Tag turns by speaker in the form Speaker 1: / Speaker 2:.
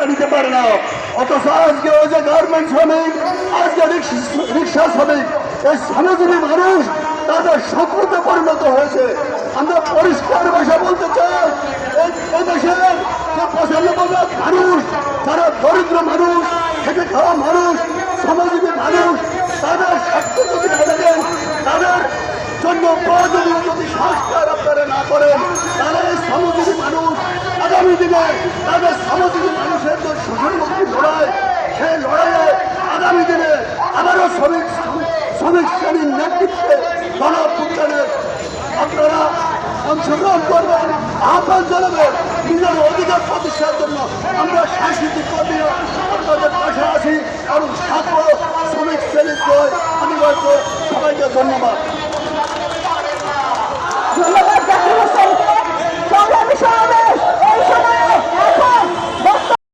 Speaker 1: দিতে পারে না। অথচ আজকে ওই যে গার্মেন্ট শ্রমিক, আজকে রিক্সা শ্রমিক, এই শ্রমজীবী মানুষ তাদের শত্রুতে পরিণত হয়েছে। আমরা পরিষ্কার ভাষা বলতে চাই, এই দেশের যে 95% মানুষ, যারা দরিদ্র মানুষ, খেটে খাওয়া মানুষ, শ্রমজীবী মানুষ, তাদের স্বার্থ যদি না দেখেন, তাদের জন্য প্রয়োজনীয় যদি সংস্কার আপনারা না করেন, তাহলে এই শ্রমজীবী মানুষ আগামী দিনে তাদের শ্রমজীবী মানুষের যে শোষণমুক্তি লড়াই, সেই লড়াইয়ে আগামী দিনে আবারও শ্রমিক শ্রেণীর নেতৃত্বে গণঅভ্যুত্থানে আপনারা অংশগ্রহণ করবেন, আহ্বান জানাবেন। নিজের অধিকার প্রতিষ্ঠার জন্য আমরা সাংস্কৃতিক কর্মীরা আপনাদের পাশে আছি এবং ছাত্র শ্রমিক শ্রেণীর জয় অনিবার্য। সবাইকে ধন্যবাদ।